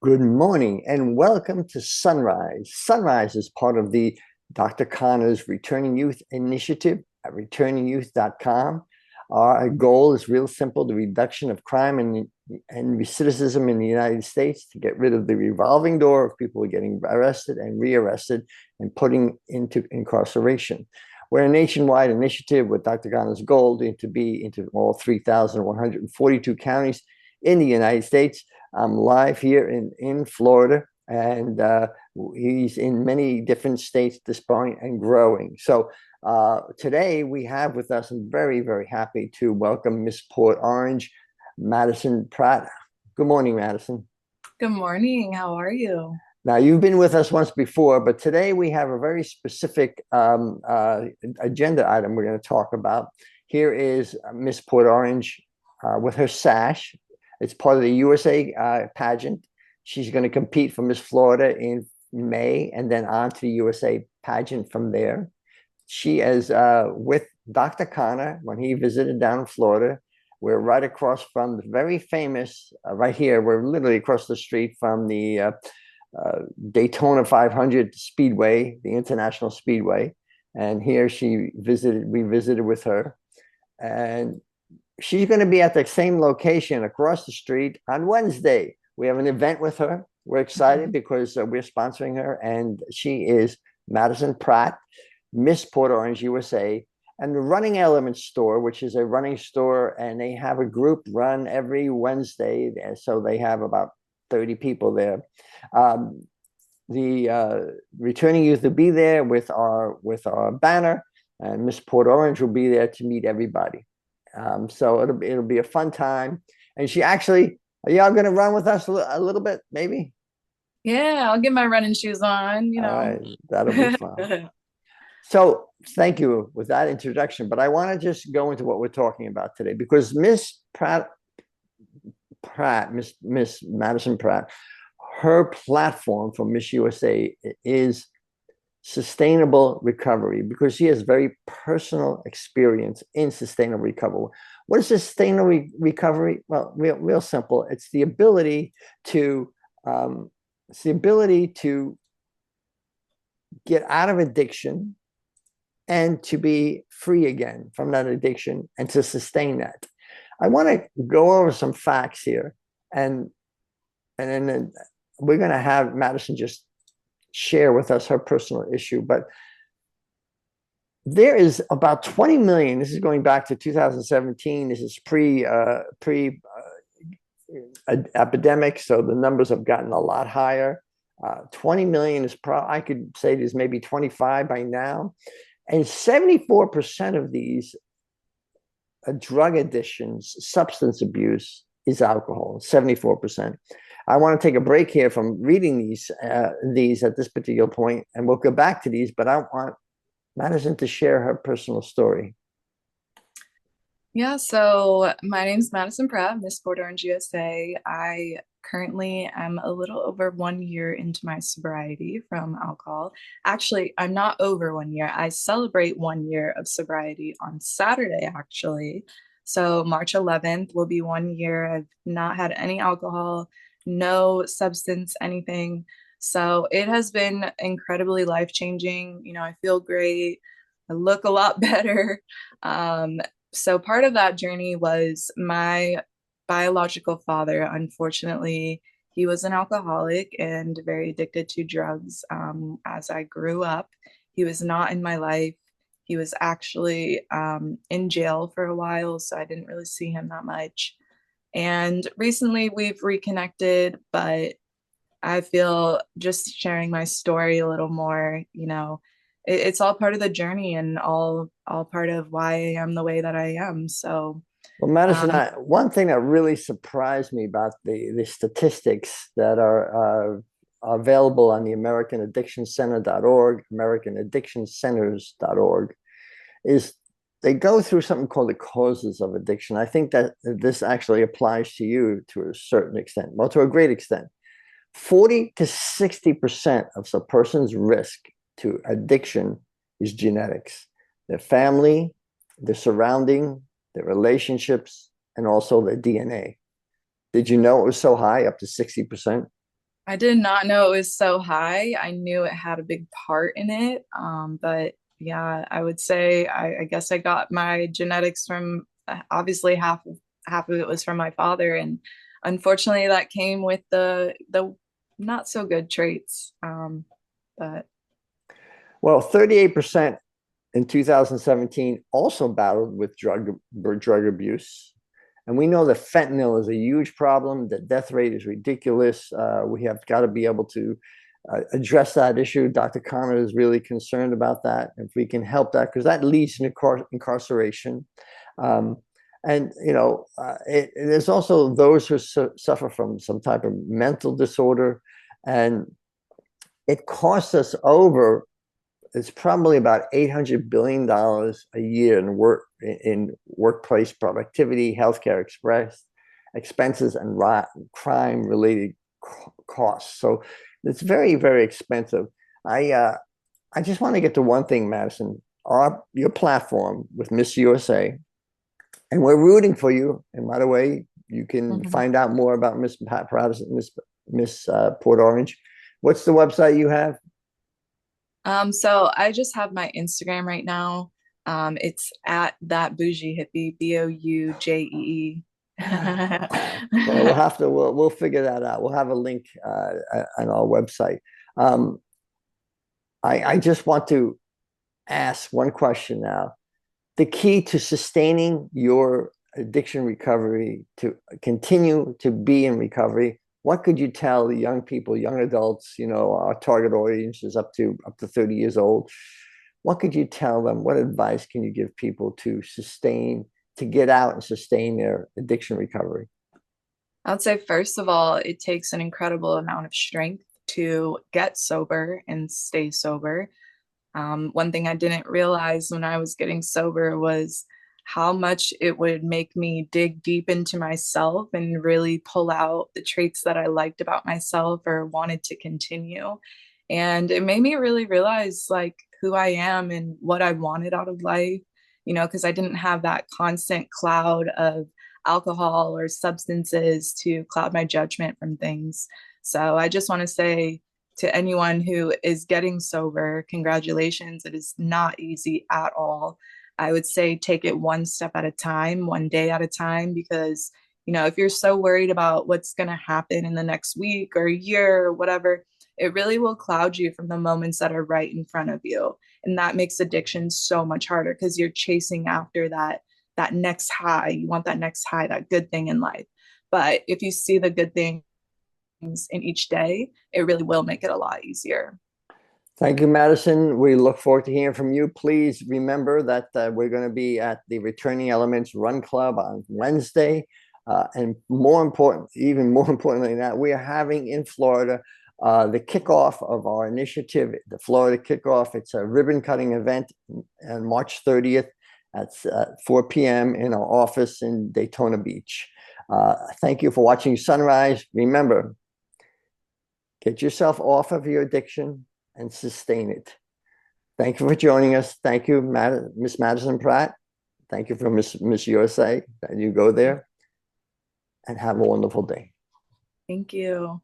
Good morning and welcome to Sunrise. Sunrise is part of the Dr. Connor's Returning Youth Initiative at returningyouth.com. Our goal is real simple: the reduction of crime and recidivism in the United States, to get rid of the revolving door of people getting arrested and rearrested and putting into incarceration. We're a nationwide initiative with Dr. Connor's goal to be into all 3,142 counties in the United States. I'm live here in Florida, and he's in many different states at this point and growing. So today we have with us, I'm very, very happy to welcome Miss Port Orange, Madison Pratt. Good morning, Madison. Good morning. How are you? Now, you've been with us once before, but today we have a very specific agenda item we're going to talk about. Here is Miss Port Orange with her sash. It's part of the USA pageant. She's going to compete for Miss Florida in May and then on to the USA pageant from there. She is with Dr. Connor when he visited down in Florida. We're right across from the very famous, right here, we're literally across the street from the Daytona 500 Speedway, the International Speedway. And here we visited with her. And she's going to be at the same location across the street on Wednesday. We have an event with her. We're excited because we're sponsoring her, and she is Madison Pratt, Miss Port Orange USA, and the Running Element store, which is a running store, and they have a group run every Wednesday. So they have about 30 people there. The returning youth will be there with our banner, and Miss Port Orange will be there to meet everybody. So it'll be a fun time. And she actually, are y'all going to run with us a little bit, maybe? Yeah, I'll get my running shoes on, All right, that'll be fun. So thank you with that introduction, but I want to just go into what we're talking about today, because Miss Miss Madison Pratt, her platform for Miss USA is sustainable recovery, because she has very personal experience in sustainable recovery. What is sustainable recovery? Well, real simple. It's the ability to get out of addiction and to be free again from that addiction and to sustain that. I want to go over some facts here, and then we're going to have Madison just share with us her personal issue. But there is about 20 million. This is going back to 2017. This is pre epidemic, so the numbers have gotten a lot higher. 20 million is I could say there's maybe 25 by now, and 74% of these drug addictions, substance abuse, is alcohol. 74%. I want to take a break here from reading these at this particular point, and we'll go back to these, but I want Madison to share her personal story. Yeah, so my name's Madison Pratt, Miss Port Orange USA. I currently am a little over 1 year into my sobriety from alcohol. Actually, I'm not over 1 year. I celebrate 1 year of sobriety on Saturday, actually. So March 11th will be 1 year. I've not had any alcohol, no substance, anything. So it has been incredibly life-changing. I feel great. I look a lot better. So part of that journey was my biological father. Unfortunately, he was an alcoholic and very addicted to drugs. As I grew up, he was not in my life. He was actually in jail for a while, so I didn't really see him that much. And recently we've reconnected, but I feel just sharing my story a little more, it's all part of the journey and all part of why I am the way that I am. So, well, Madison, one thing that really surprised me about the statistics that are available on the AmericanAddictionCenter.org, AmericanAddictionCenters.org, is they go through something called the causes of addiction. I think that this actually applies to you to a certain extent, well, to a great extent. 40 to 60% of a person's risk to addiction is genetics, their family, their surrounding, their relationships, and also their DNA. Did you know it was so high, up to 60%? I did not know it was so high. I knew it had a big part in it. But yeah, I would say I guess I got my genetics from obviously half of it was from my father, and unfortunately that came with the not so good traits. But Well, 38% in 2017 also battled with drug abuse. And we know that fentanyl is a huge problem. The death rate is ridiculous. We have got to be able to address that issue. Dr. Connor is really concerned about that. If we can help that, because that leads to incarceration. Um, and, there's also those who suffer from some type of mental disorder. And it costs us over, it's probably about $800 billion a year in workplace productivity, healthcare expenses, and crime related costs. So it's very, very expensive. I just want to get to one thing, Madison. Your platform with Miss USA, and we're rooting for you. And by the way, you can mhm. find out more about Miss Pratt, Miss Port Orange. What's the website you have? So I just have my Instagram right now. It's at that bougie hippie, BOUJEE. Well, we'll figure that out. We'll have a link on our website. Um, I just want to ask one question now. The key to sustaining your addiction recovery, to continue to be in recovery, what could you tell the young people, young adults, our target audience is up to 30 years old. What could you tell them? What advice can you give people to get out and sustain their addiction recovery? I would say, first of all, it takes an incredible amount of strength to get sober and stay sober. One thing I didn't realize when I was getting sober was how much it would make me dig deep into myself and really pull out the traits that I liked about myself or wanted to continue. And it made me really realize like who I am and what I wanted out of life, because I didn't have that constant cloud of alcohol or substances to cloud my judgment from things. So I just want to say to anyone who is getting sober, congratulations. It is not easy at all. I would say take it one step at a time, one day at a time, because, if you're so worried about what's going to happen in the next week or year or whatever, it really will cloud you from the moments that are right in front of you. And that makes addiction so much harder because you're chasing after that next high. You want that next high, that good thing in life. But if you see the good thing in each day, it really will make it a lot easier. Thank you, Madison. We look forward to hearing from you. Please remember that we're going to be at the Returning Elements Run Club on Wednesday. And even more importantly than that, we are having in Florida the kickoff of our initiative, the Florida Kickoff. It's a ribbon cutting event on March 30th at 4 p.m. in our office in Daytona Beach. Thank you for watching Sunrise. Remember, get yourself off of your addiction and sustain it. Thank you for joining us. Thank you, Miss Madison Pratt. Thank you for Miss USA. You go there and have a wonderful day. Thank you.